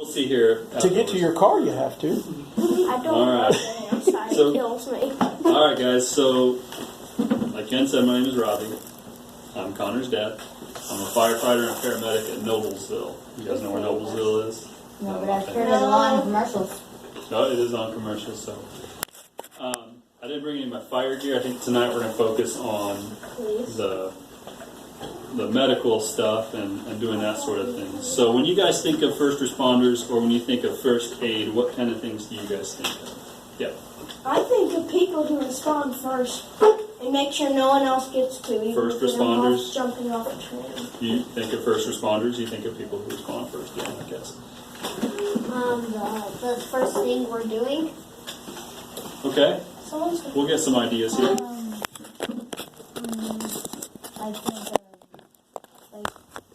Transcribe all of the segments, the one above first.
We'll see here. To get to your car, you have to. I don't All right. know outside. So- It kills me. All right, guys. So, like Ken said, my name is Robbie. I'm Connor's dad. I'm a firefighter and a paramedic at Noblesville. You guys know where Noblesville is? No, but I've heard of a lot of commercials. No, it is on commercial. So, I didn't bring any of my fire gear. I think tonight we're going to focus on Please. the medical stuff and doing that sort of thing. So, when you guys think of first responders or when you think of first aid, what kind of things do you guys think of? Yeah. I think of people who respond first and make sure no one else gets to. Even First if they're responders? jumping off a train. You think of first responders, you think of people who respond first, yeah, I guess. The first thing we're doing. Okay, Someone's we'll get some ideas here. I think like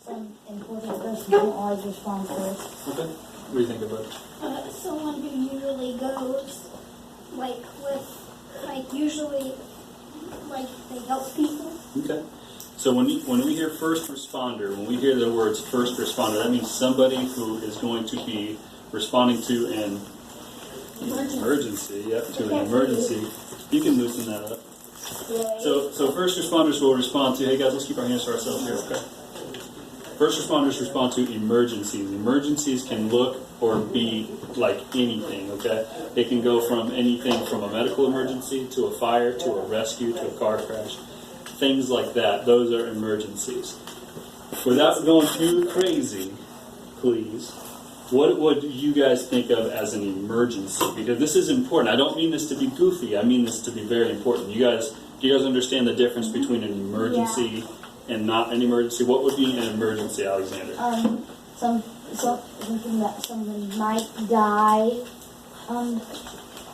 some important person don't always respond first. Okay, what do you think about it? Someone who usually goes, usually, they help people. Okay, so when we hear first responder, when we hear the words first responder, that means somebody who is going to be responding to an emergency. Yep, to an emergency. You can loosen that up. So first responders will respond to, hey guys, let's keep our hands to ourselves here, okay? First responders respond to emergencies. Emergencies can look or be like anything, okay? It can go from anything from a medical emergency to a fire to a rescue to a car crash. Things like that. Those are emergencies. Without going too crazy, please, what would you guys think of as an emergency? Because this is important. I don't mean this to be goofy. I mean this to be very important. Do you guys understand the difference between an emergency and not an emergency? What would be an emergency, Alexander? Something that someone might die.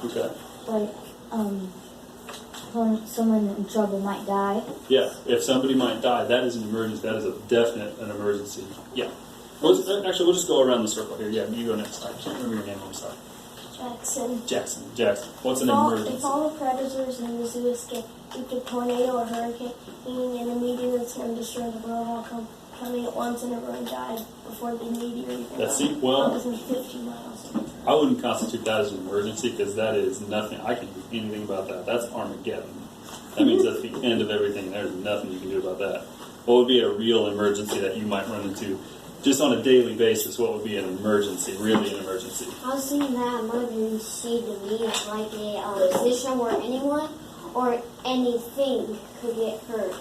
Okay. Someone in trouble might die. Yeah, if somebody might die, that is an emergency. That is a definite an emergency. Yeah. We'll just go around the circle here. Yeah, you go next. I can't remember your name. I'm sorry. Jackson. Jackson. What's an If emergency? all the predators in the zoo escape a tornado or hurricane, and a meteor that's going to destroy the world all coming at once and everyone died before the meteor even That's it. Well, within 50 miles. I wouldn't constitute that as an emergency because that is nothing. I can do anything about that. That's Armageddon. That means that's the end of everything. There's nothing you can do about that. What would be a real emergency that you might run into just on a daily basis? What would be an emergency, really an emergency? I was thinking that emergency to me is like a position where anyone or anything could get hurt.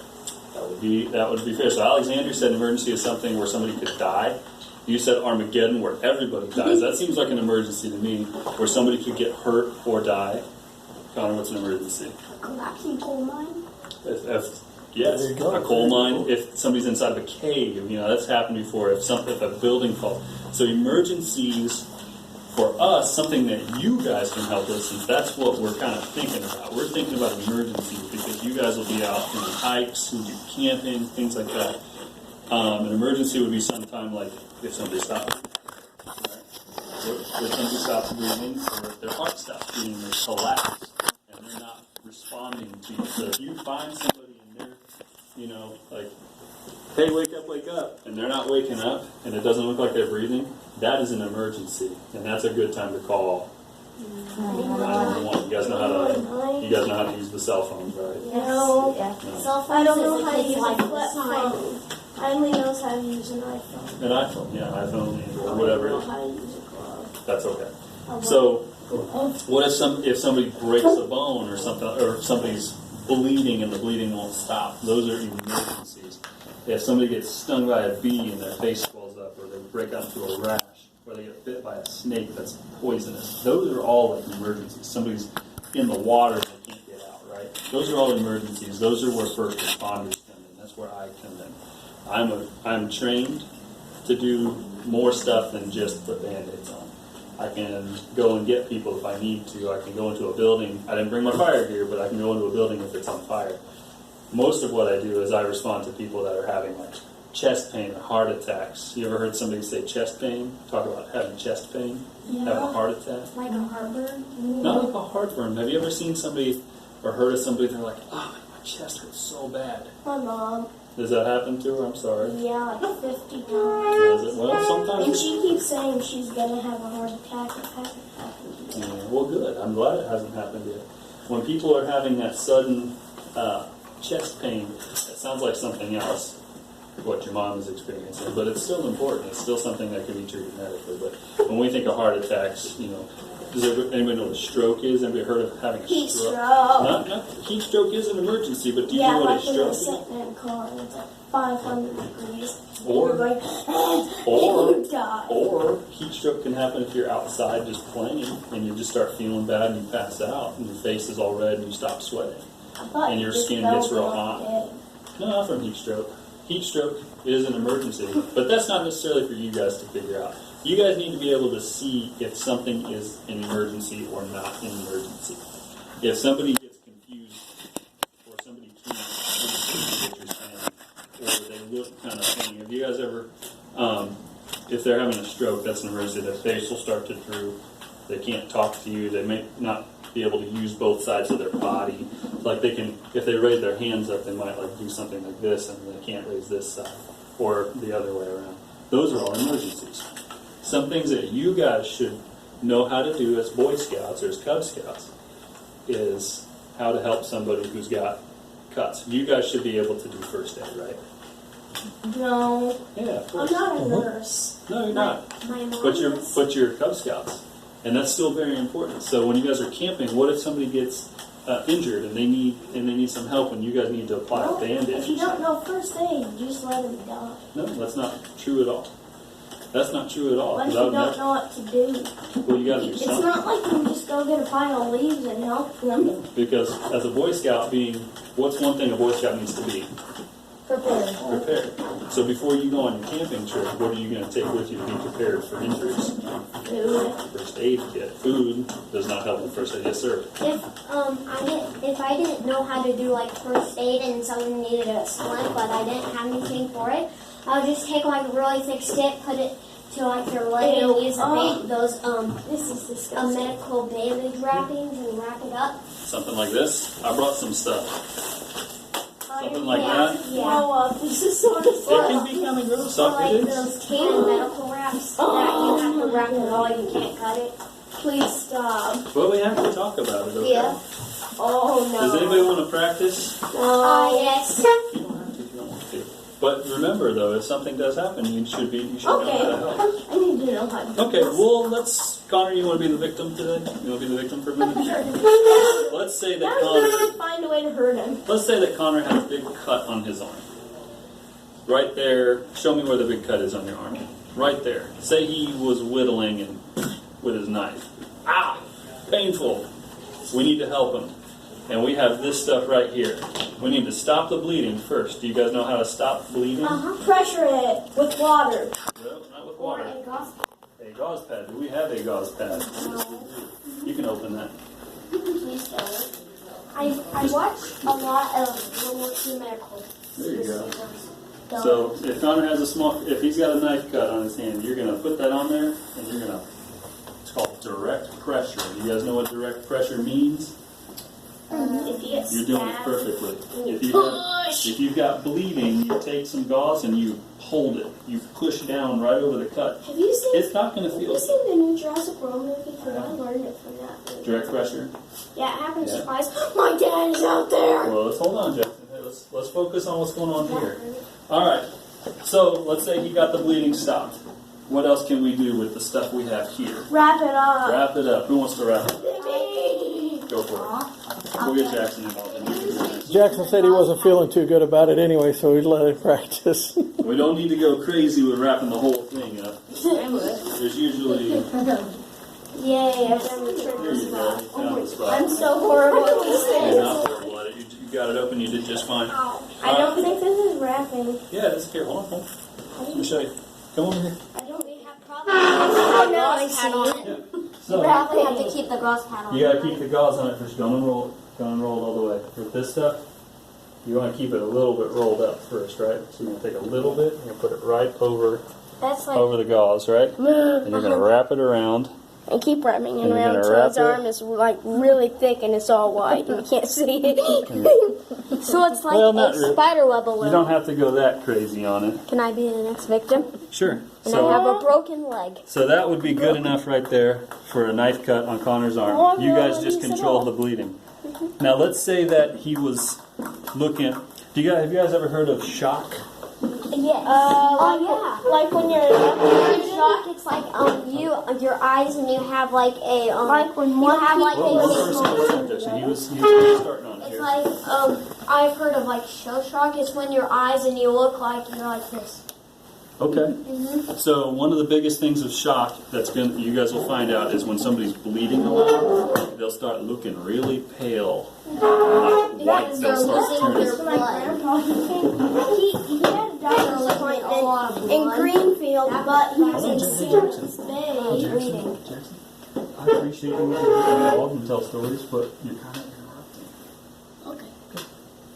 That would be fair. So Alexander said emergency is something where somebody could die. You said Armageddon, where everybody dies. That seems like an emergency to me, where somebody could get hurt or die. Connor, what's an emergency? Collapsing coal mine. Yes, There you go. a coal mine. If somebody's inside of a cave, that's happened before. If a building falls. So emergencies for us, something that you guys can help us, and that's what we're kind of thinking about. We're thinking about emergencies because you guys will be out doing hikes, you do camping, things like that. An emergency would be sometime like if somebody stops. Right? If somebody stops breathing, or if their heart stops beating, they collapse, and they're not responding to you. So if you find somebody and they're, hey, wake up, and they're not waking up, and it doesn't look like they're breathing, that is an emergency, and that's a good time to call 911. You guys know how to use the cell phones, right? No. Cell I phones don't know is how to use like a flip phone. I only knows how to use an iPhone. An iPhone, iPhone or whatever. I don't know how to use a glove. That's okay. So, what if somebody breaks a bone or something, or somebody's bleeding and the bleeding won't stop? Those are emergencies. If somebody gets stung by a bee and their face swells up, or they break out into a rash, or they get bit by a snake that's poisonous, those are all like emergencies. Somebody's in the water and they can't get out, right? Those are all emergencies. Those are where first responders come in. That's where I come in. I'm trained to do more stuff than just put Band-Aids on. I can go and get people if I need to. I can go into a building. I didn't bring my fire gear, but I can go into a building if it's on fire. Most of what I do is I respond to people that are having like chest pain or heart attacks. You ever heard somebody say chest pain? Talk about having chest pain, having a heart attack. Like a heartburn? Not like a heartburn. Have you ever seen somebody or heard of somebody? They're like, oh, my chest hurts so bad. My mom. Does that happen to her? I'm sorry. Yeah, like 50 times. Does it? Well, And sometimes. she keeps saying she's gonna have a heart attack. It hasn't happened yet. Yeah, well, good. I'm glad it hasn't happened yet. When people are having that sudden chest pain, it sounds like something else, what your mom is experiencing, but it's still important. It's still something that can be treated medically. But when we think of heart attacks, does anybody know what a stroke is? Anybody heard of having a Heat stroke? stroke. Heat stroke is an emergency, but do you Yeah, know what a like when you're stroke is? sitting in a car and it's at 500 degrees. Or- you're going, or- you die. Or heat stroke can happen if you're outside just playing and you just start feeling bad and you pass out and your face is all red and you stop sweating. I thought and you your just skin fell gets real down hot. dead. No, not from heat stroke. Heat stroke is an emergency, but that's not necessarily for you guys to figure out. You guys need to be able to see if something is an emergency or not an emergency. If somebody gets confused or somebody can't understand what you're saying, or they look kind of funny. Have you guys ever, if they're having a stroke, that's an emergency. Their face will start to droop. They can't talk to you. They may not be able to use both sides of their body. Like they can, if they raise their hands up, they might like do something like this, and they can't raise this side, or the other way around. Those are all emergencies. Some things that you guys should know how to do as Boy Scouts or as Cub Scouts is how to help somebody who's got cuts. You guys should be able to do first aid, right? No, Yeah, of I'm course. not a nurse. No, you're not. My mom But you're is- Cub Scouts, and that's still very important. So when you guys are camping, what if somebody gets injured and they need some help, and you guys need to apply a bandage? If you don't know first aid, you just let them die. No, that's not true at all. That's not true at all. What if 'cause I you would don't never- know what to do? Well, you got to do It's something. not like you just go get a pile of leaves and help them. Because as a Boy Scout, what's one thing a Boy Scout needs to be? Prepare. Prepared. So before you go on your camping trip, what are you going to take with you to be prepared for injuries? Food. First aid kit. Food does not help with first aid. Yes, sir. If I didn't know how to do like first aid and someone needed a splint, but I didn't have anything for it, I would just take like a really thick stick, put it to like your leg, Ew. and use those This is disgusting. medical bandage wrappings and wrap it up. Something like this. I brought some stuff. Something like Yeah. that. Yeah. Grow up. This is sort of It can be kind of gross. Or like It is. those tan medical wraps that you have to wrap it all, you can't cut it. Please stop. But we have to talk about it, okay? Yeah. Oh no. Does anybody want to practice? Yes. You don't have to if you don't want to. But remember, though, if something does happen, you should know how Okay. to help. I need to know how to do Okay, this. well, Connor, you want to be the victim today? You want to be the victim for a minute? Let's say that Now I'm Connor, gonna find a way to hurt him. let's say that Connor has a big cut on his arm. Right there. Show me where the big cut is on your arm. Right there. Say he was whittling and with his knife. Ah, painful. We need to help him. And we have this stuff right here. We need to stop the bleeding first. Do you guys know how to stop bleeding? Pressure it with water. No, not with Or water. a gauze. A gauze pad. Do we have a gauze pad? You can open that. Please don't. I watch a lot of World War II medical. There you go. So if Connor has if he's got a knife cut on his hand, you're gonna put that on there, and you're gonna. It's called direct pressure. Do you guys know what direct pressure means? If you get You're doing it stabbed. perfectly. If you've got bleeding, you take some gauze and you hold it. You push down right over the cut. Have you seen? It's not gonna Have feel you seen the new Jurassic World movie? Because I learned it from that movie. direct pressure. Yeah, it happens Yeah. twice. My dad is out there. Well, let's hold on, Justin. Hey, let's focus on what's going on here. All right. So let's say he got the bleeding stopped. What else can we do with the stuff we have here? Wrap it up. Wrap it up. Who wants to wrap it? Me. Go for it. We'll get Jackson involved in this. Jackson said he wasn't feeling too good about it anyway, so we let him practice. We don't need to go crazy with wrapping the whole thing up. There's usually. Yay, I've done the trick There this you go. time. You found the spot. I'm so horrible at these You're things. not horrible at it. You got it open. You did just fine. I don't think this is wrapping. Yeah, this here. Hold on. Let me show you. Come over here. I don't We have probably know, I gauze pad on it. Yeah. We So probably have to keep the gauze pad on. you got to keep the gauze on it first. Don't unroll it. Don't unroll it all the way. With this stuff, you want to keep it a little bit rolled up first, right? So you're going to take a little bit and put it right over That's like. the gauze, right? And you're going to wrap it around. and keep wrapping it And you're around gonna so wrap his it? arm is like really thick and it's all white and you can't see it. So it's like Well, not a really. spider web You balloon. don't have to go that crazy on it. Can I be the next victim? Sure. And I have a broken leg. So that would be good enough right there for a knife cut on Connor's arm. You guys just control the bleeding. Now let's say that he was looking. Have you guys ever heard of shock? Yes. Like when you're In shock, it's like your eyes and you have like a Like when you one have like Well, one a person gets an injection. He was starting on it's here. like I've heard of like shell shock. It's when your eyes and you look like you're like this. Okay. So one of the biggest things of shock you guys will find out is when somebody's bleeding a lot, they'll start looking really pale, like white. Because They'll they're start losing their turning. blood. he had a doctor's appointment in Greenfield, but he was in Sands Bay. Jackson, I appreciate you being involved and tell stories, but you're kind of interrupting. Okay.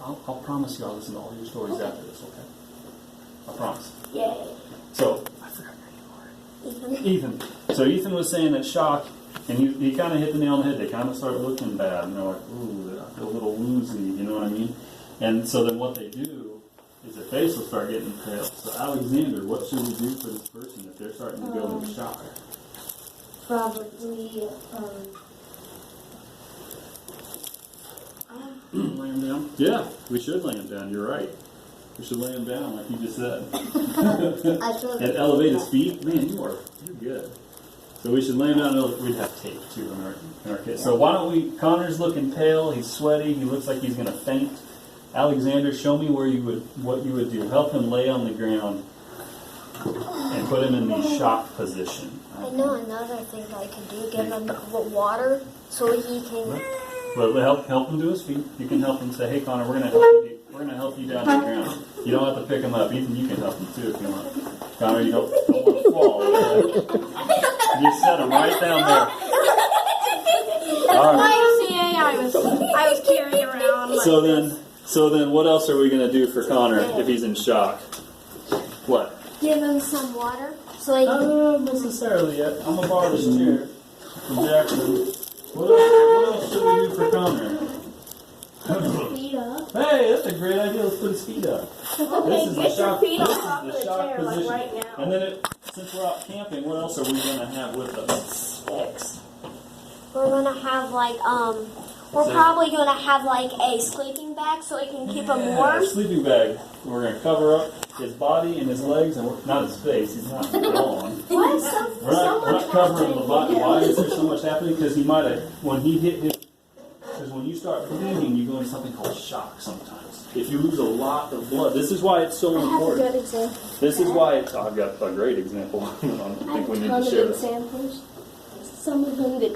I'll promise you I'll listen to all your stories after this, okay? I promise. Yay. So, I forgot your name already. Ethan. So Ethan was saying that shock, and he kind of hit the nail on the head. They kind of start looking bad, like, ooh, I feel a little woozy, you know what I mean? And so then what they do is their face will start getting pale. So Alexander, what should we do for this person if they're starting to go into shock? Probably Lay him down? Yeah, we should lay him down. You're right. We should lay him down, like you just said. I should. And elevate his feet. Man, you're good. So we should lay him down. We'd have tape too in our case. So why don't we? Connor's looking pale. He's sweaty. He looks like he's going to faint. Alexander, show me what you would do. Help him lay on the ground and put him in the shock position. I know another thing I could do. Give him water so he can. Well, help him to his feet. You can help him say, "Hey, Connor, we're going to help you down to the ground. You don't have to pick him up. Ethan, you can help him too if you want. Connor, you don't want to fall. Okay? You set him right down there. All right. I was carrying around. So then, what else are we going to do for Connor if he's in shock? What? Give him some water so he can. Not necessarily yet. I'm gonna borrow this chair from Jackson. What else should we do for Connor? Feet up. Hey, that's a great idea. Let's put his feet up. This is the Get your shock. feet on This top is of the the shock chair, like position. right now. And then, since we're out camping, what else are we gonna have with us? Sticks. We're gonna have like We're probably gonna have like a sleeping bag so we can keep him Yeah, warm. a sleeping bag. We're gonna cover up his body and his legs, and not his face. He's not gone. Why is We're not covering the body. Why is there so much happening? Because he might have, when he hit his, because when you start bleeding, you go into something called shock sometimes. If you lose a lot of blood, this is why it's so important. Good example. This is why it's, I've got a great example. I think we need to share this. Examples. Some of them that don't.